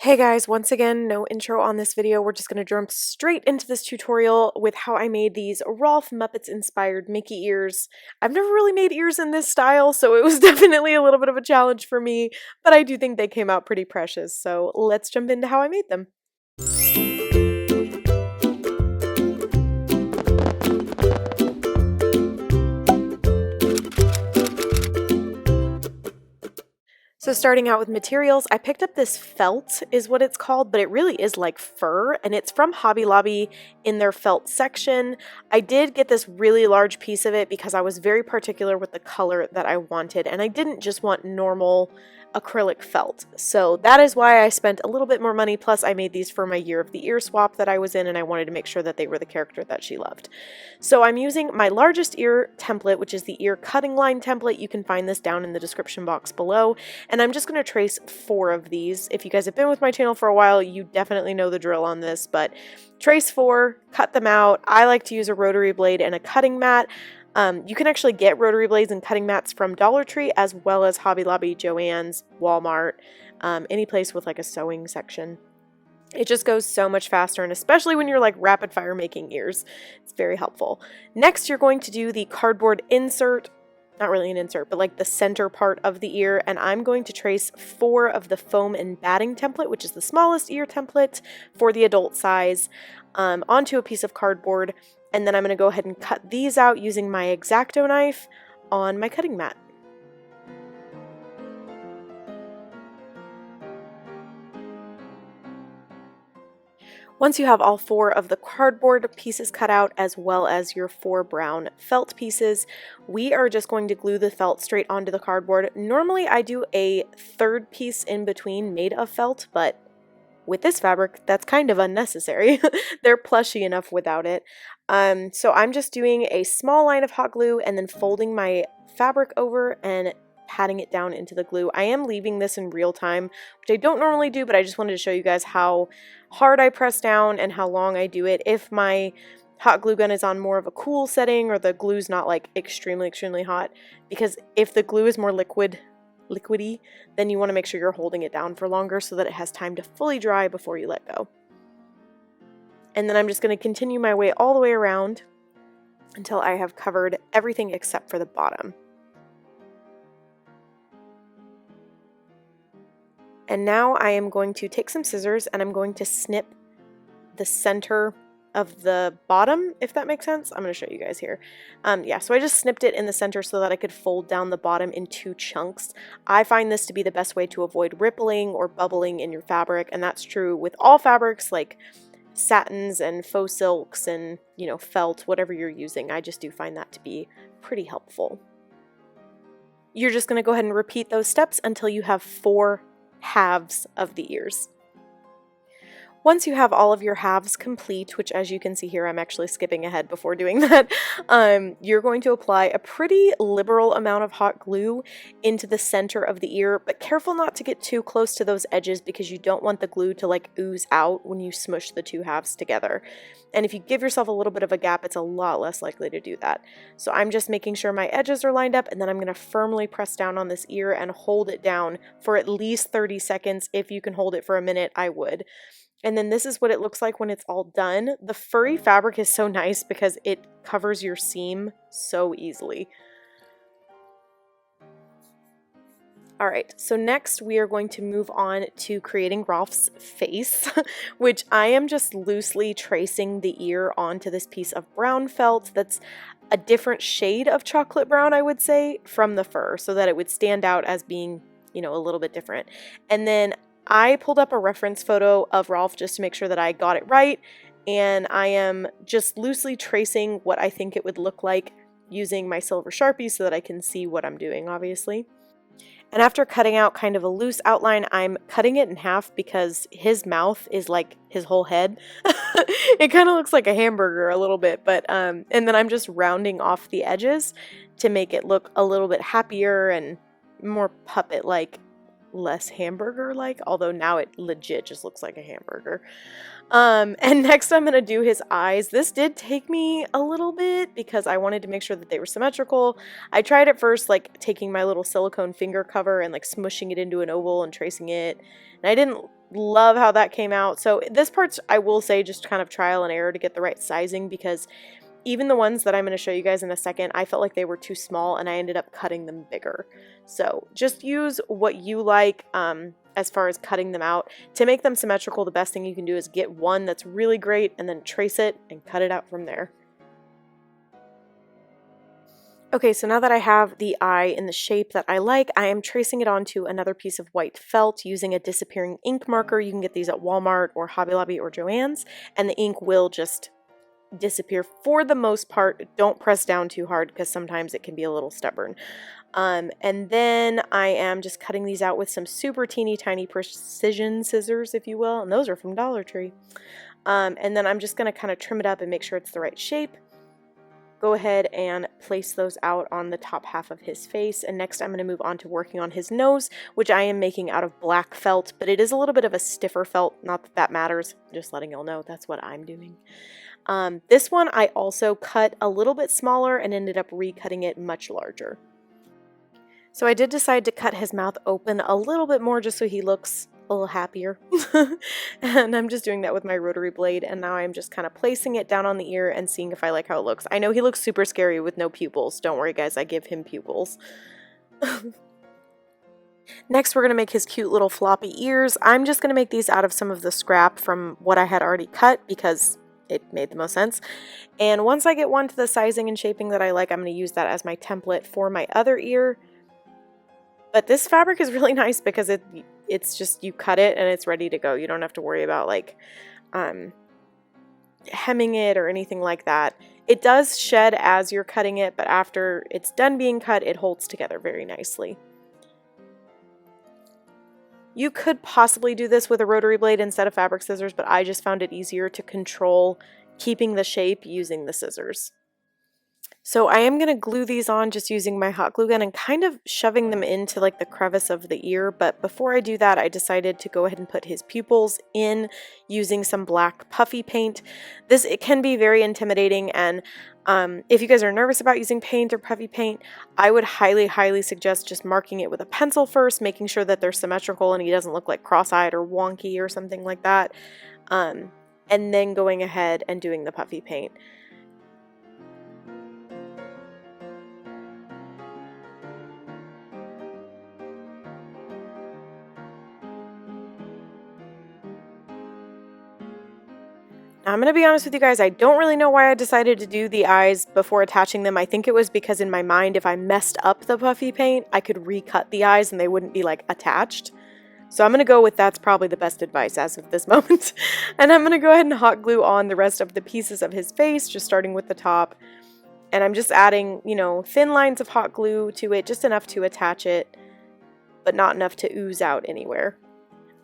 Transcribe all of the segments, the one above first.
Hey guys, once again, no intro on this video. We're just going to jump straight into this tutorial with how I made these Rolf Muppets inspired Mickey ears. I've never really made ears in this style, so it was definitely a little bit of a challenge for me, but I do think they came out pretty precious, so let's jump into how I made them. So starting out with materials, I picked up this felt is what it's called, but it really is like fur, and it's from Hobby Lobby in their felt section. I did get this really large piece of it because I was very particular with the color that I wanted, and I didn't just want normal acrylic felt. So that is why I spent a little bit more money, plus I made these for my year of the ear swap that I was in, and I wanted to make sure that they were the character that she loved. So I'm using my largest ear template, which is the ear cutting line template. You can find this down in the description box below. And I'm just going to trace 4 of these. If you guys have been with my channel for a while, you definitely know the drill on this, but trace 4, cut them out. I like to use a rotary blade and a cutting mat. You can actually get rotary blades and cutting mats from Dollar Tree as well as Hobby Lobby, Joann's, Walmart, any place with like a sewing section. It just goes so much faster, and especially when you're like rapid fire making ears, it's very helpful. Next, you're going to do the cardboard insert. Not really an insert, but like the center part of the ear, and I'm going to trace 4 of the foam and batting template, which is the smallest ear template for the adult size, onto a piece of cardboard, and then I'm going to go ahead and cut these out using my X-Acto knife on my cutting mat. Once you have all 4 of the cardboard pieces cut out, as well as your 4 brown felt pieces, we are just going to glue the felt straight onto the cardboard. Normally I do a 3rd piece in between made of felt, but with this fabric, that's kind of unnecessary. They're plushy enough without it. So I'm just doing a small line of hot glue and then folding my fabric over and patting it down into the glue. I am leaving this in real time, which I don't normally do, but I just wanted to show you guys how hard I press down and how long I do it. If my hot glue gun is on more of a cool setting or the glue's not like extremely hot, because if the glue is more liquidy, then you want to make sure you're holding it down for longer so that it has time to fully dry before you let go. And then I'm just going to continue my way all the way around until I have covered everything except for the bottom. And now I am going to take some scissors and I'm going to snip the center of the bottom, if that makes sense. I'm going to show you guys here. Yeah, so I just snipped it in the center so that I could fold down the bottom in 2 chunks. I find this to be the best way to avoid rippling or bubbling in your fabric, and that's true with all fabrics like satins and faux silks and, you know, felt, whatever you're using. I just do find that to be pretty helpful. You're just going to go ahead and repeat those steps until you have 4 halves of the ears. Once you have all of your halves complete, which as you can see here, I'm actually skipping ahead before doing that, you're going to apply a pretty liberal amount of hot glue into the center of the ear, but careful not to get too close to those edges because you don't want the glue to like ooze out when you smush the 2 halves together. And if you give yourself a little bit of a gap, it's a lot less likely to do that. So I'm just making sure my edges are lined up, and then I'm going to firmly press down on this ear and hold it down for at least 30 seconds. If you can hold it for a minute, I would. And then this is what it looks like when it's all done. The furry fabric is so nice because it covers your seam so easily. Alright, so next we are going to move on to creating Rolf's face, which I am just loosely tracing the ear onto this piece of brown felt that's a different shade of chocolate brown, I would say, from the fur, so that it would stand out as being, you know, a little bit different. And then I pulled up a reference photo of Rolf just to make sure that I got it right, and I am just loosely tracing what I think it would look like using my silver Sharpie so that I can see what I'm doing, obviously. And after cutting out kind of a loose outline, I'm cutting it in half because his mouth is like his whole head. It kind of looks like a hamburger a little bit, but and then I'm just rounding off the edges to make it look a little bit happier and more puppet-like, less hamburger-like, although now it legit just looks like a hamburger. And next I'm going to do his eyes. This did take me a little bit because I wanted to make sure that they were symmetrical. I tried at first like taking my little silicone finger cover and like smushing it into an oval and tracing it. And I didn't love how that came out. So this part's, I will say, just kind of trial and error to get the right sizing, because even the ones that I'm going to show you guys in a second, I felt like they were too small and I ended up cutting them bigger. So just use what you like as far as cutting them out. To make them symmetrical, the best thing you can do is get one that's really great and then trace it and cut it out from there. Okay, so now that I have the eye in the shape that I like, I am tracing it onto another piece of white felt using a disappearing ink marker. You can get these at Walmart or Hobby Lobby or Joann's, and the ink will just disappear for the most part. Don't press down too hard because sometimes it can be a little stubborn. And then I am just cutting these out with some super teeny tiny precision scissors, if you will, and those are from Dollar Tree. And then I'm just going to kind of trim it up and make sure it's the right shape. Go ahead and place those out on the top half of his face. And next I'm going to move on to working on his nose, which I am making out of black felt, but it is a little bit of a stiffer felt. Not that that matters, just letting y'all know that's what I'm doing. This one I also cut a little bit smaller and ended up recutting it much larger. So I did decide to cut his mouth open a little bit more just so he looks a little happier. And I'm just doing that with my rotary blade, and now I'm just kind of placing it down on the ear and seeing if I like how it looks. I know he looks super scary with no pupils. Don't worry guys, I give him pupils. Next, we're going to make his cute little floppy ears. I'm just going to make these out of some of the scrap from what I had already cut because it made the most sense. And once I get one to the sizing and shaping that I like, I'm going to use that as my template for my other ear. But this fabric is really nice because it's just, you cut it and it's ready to go. You don't have to worry about like hemming it or anything like that. It does shed as you're cutting it, but after it's done being cut, it holds together very nicely. You could possibly do this with a rotary blade instead of fabric scissors, but I just found it easier to control keeping the shape using the scissors. So I am going to glue these on just using my hot glue gun and kind of shoving them into like the crevice of the ear. But before I do that, I decided to go ahead and put his pupils in using some black puffy paint. It can be very intimidating, and if you guys are nervous about using paint or puffy paint, I would highly suggest just marking it with a pencil first, making sure that they're symmetrical and he doesn't look like cross-eyed or wonky or something like that, and then going ahead and doing the puffy paint. I'm going to be honest with you guys, I don't really know why I decided to do the eyes before attaching them. I think it was because in my mind, if I messed up the puffy paint, I could recut the eyes and they wouldn't be like attached. So I'm going to go with that's probably the best advice as of this moment. And I'm going to go ahead and hot glue on the rest of the pieces of his face, just starting with the top. And I'm just adding, you know, thin lines of hot glue to it, just enough to attach it, but not enough to ooze out anywhere.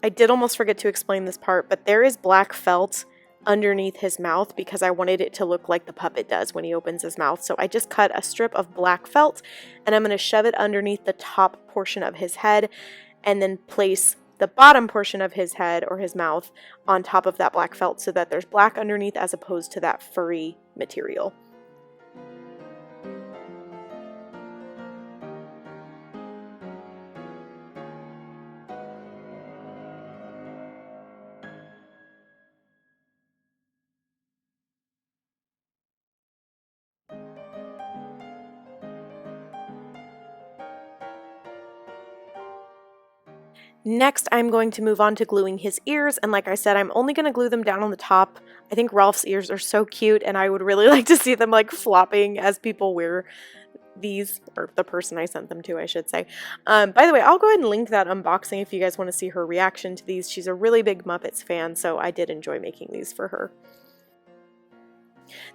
I did almost forget to explain this part, but there is black felt underneath his mouth because I wanted it to look like the puppet does when he opens his mouth. So I just cut a strip of black felt and I'm going to shove it underneath the top portion of his head and then place the bottom portion of his head or his mouth on top of that black felt so that there's black underneath as opposed to that furry material. Next, I'm going to move on to gluing his ears, and like I said, I'm only going to glue them down on the top. I think Rolf's ears are so cute, and I would really like to see them like flopping as people wear these, or the person I sent them to, I should say. By the way, I'll go ahead and link that unboxing if you guys want to see her reaction to these. She's a really big Muppets fan, so I did enjoy making these for her.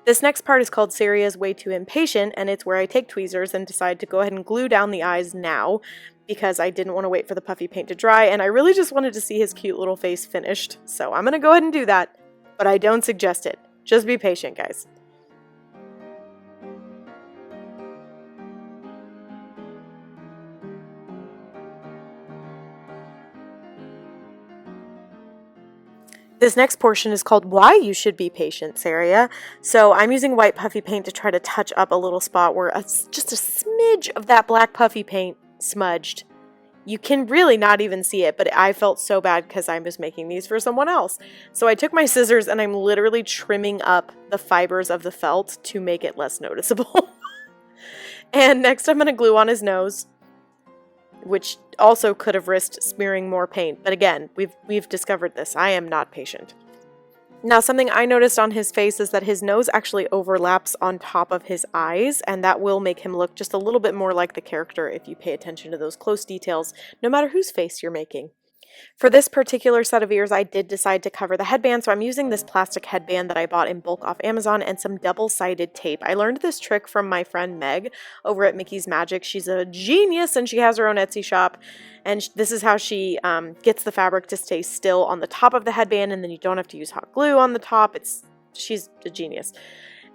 This next part is called Saria's Way Too Impatient, and it's where I take tweezers and decide to go ahead and glue down the eyes now because I didn't want to wait for the puffy paint to dry, and I really just wanted to see his cute little face finished. So I'm going to go ahead and do that, but I don't suggest it. Just be patient, guys. This next portion is called Why You Should Be Patient, Saria. So I'm using white puffy paint to try to touch up a little spot where just a smidge of that black puffy paint smudged. You can really not even see it, but I felt so bad because I was making these for someone else. So I took my scissors and I'm literally trimming up the fibers of the felt to make it less noticeable. And next I'm going to glue on his nose, which also could have risked smearing more paint. But again, we've discovered this. I am not patient. Now, something I noticed on his face is that his nose actually overlaps on top of his eyes, and that will make him look just a little bit more like the character if you pay attention to those close details, no matter whose face you're making. For this particular set of ears, I did decide to cover the headband, so I'm using this plastic headband that I bought in bulk off Amazon and some double-sided tape. I learned this trick from my friend Meg over at Mickey's Magic. She's a genius and she has her own Etsy shop, and this is how she gets the fabric to stay still on the top of the headband, and then you don't have to use hot glue on the top. She's a genius.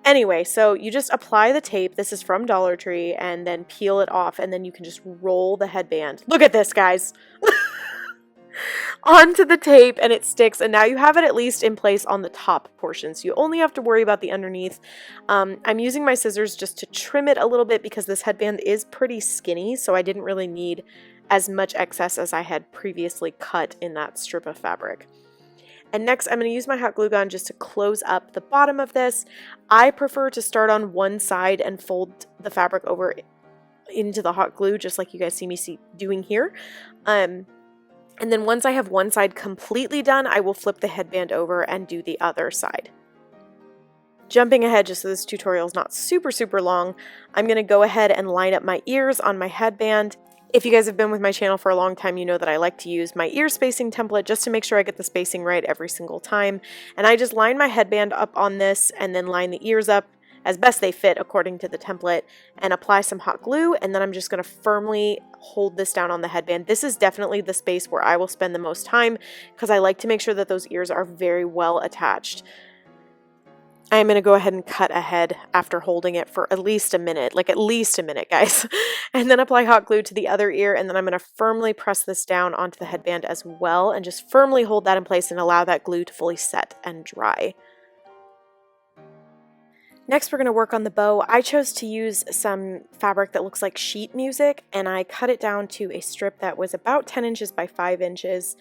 Anyway, so you just apply the tape. This is from Dollar Tree, and then peel it off, and then you can just roll the headband. Look at this, guys! Onto the tape, and it sticks, and now you have it at least in place on the top portion, so you only have to worry about the underneath. I'm using my scissors just to trim it a little bit because this headband is pretty skinny, so I didn't really need as much excess as I had previously cut in that strip of fabric. And next I'm going to use my hot glue gun just to close up the bottom of this. I prefer to start on one side and fold the fabric over into the hot glue, just like you guys see me doing here. And then once I have one side completely done, I will flip the headband over and do the other side. Jumping ahead, just so this tutorial is not super long, I'm going to go ahead and line up my ears on my headband. If you guys have been with my channel for a long time, you know that I like to use my ear spacing template just to make sure I get the spacing right every single time. And I just line my headband up on this and then line the ears up as best they fit according to the template and apply some hot glue, and then I'm just going to firmly hold this down on the headband. This is definitely the space where I will spend the most time because I like to make sure that those ears are very well attached. I'm going to go ahead and cut ahead after holding it for at least a minute, guys, and then apply hot glue to the other ear, and then I'm going to firmly press this down onto the headband as well and just firmly hold that in place and allow that glue to fully set and dry. Next, we're going to work on the bow. I chose to use some fabric that looks like sheet music, and I cut it down to a strip that was about 10 inches by 5 inches.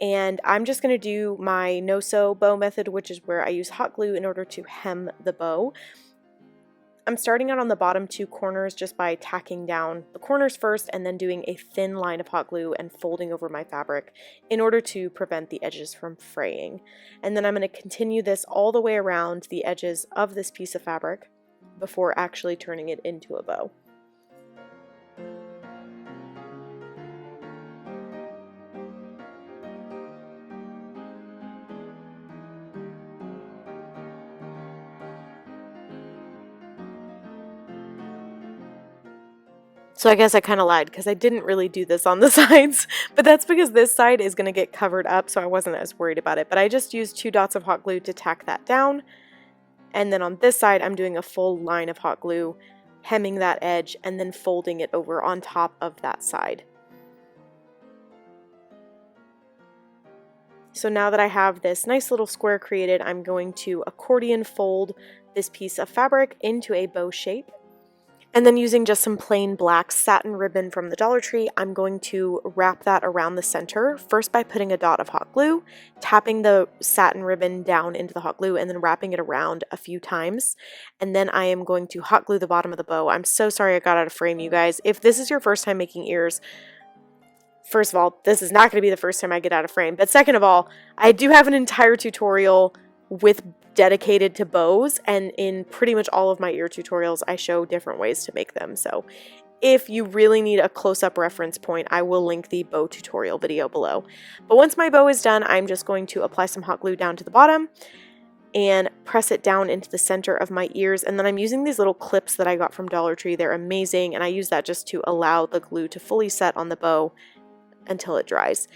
And I'm just going to do my no-sew bow method, which is where I use hot glue in order to hem the bow. I'm starting out on the bottom 2 corners just by tacking down the corners first and then doing a thin line of hot glue and folding over my fabric in order to prevent the edges from fraying. And then I'm going to continue this all the way around the edges of this piece of fabric before actually turning it into a bow. So I guess I kind of lied because I didn't really do this on the sides, but that's because this side is going to get covered up, so I wasn't as worried about it. But I just used 2 dots of hot glue to tack that down, and then on this side I'm doing a full line of hot glue, hemming that edge, and then folding it over on top of that side. So now that I have this nice little square created, I'm going to accordion fold this piece of fabric into a bow shape. And then using just some plain black satin ribbon from the Dollar Tree, I'm going to wrap that around the center, first by putting a dot of hot glue, tapping the satin ribbon down into the hot glue, and then wrapping it around a few times. And then I am going to hot glue the bottom of the bow. I'm so sorry I got out of frame, you guys. If this is your first time making ears, first of all, this is not going to be the first time I get out of frame. But second of all, I do have an entire tutorial dedicated to bows, and in pretty much all of my ear tutorials I show different ways to make them. So if you really need a close-up reference point, I will link the bow tutorial video below. But once my bow is done, I'm just going to apply some hot glue down to the bottom and press it down into the center of my ears, and then I'm using these little clips that I got from Dollar Tree. They're amazing, and I use that just to allow the glue to fully set on the bow until it dries.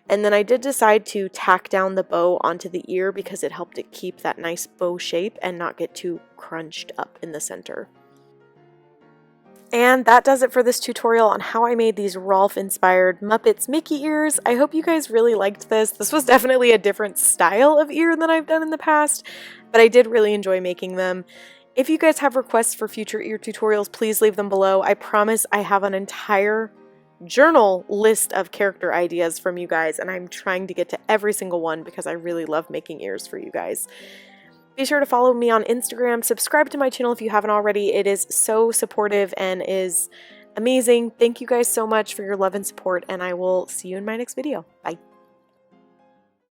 And then I did decide to tack down the bow onto the ear because it helped it keep that nice bow shape and not get too crunched up in the center. And that does it for this tutorial on how I made these Rolf inspired Muppets Mickey ears. I hope you guys really liked this. This was definitely a different style of ear than I've done in the past, but I did really enjoy making them. If you guys have requests for future ear tutorials, please leave them below. I promise I have an entire journal list of character ideas from you guys, and I'm trying to get to every single one because I really love making ears for you guys. Be sure to follow me on Instagram, subscribe to my channel if you haven't already. It is so supportive and is amazing. Thank you guys so much for your love and support, and I will see you in my next video. Bye.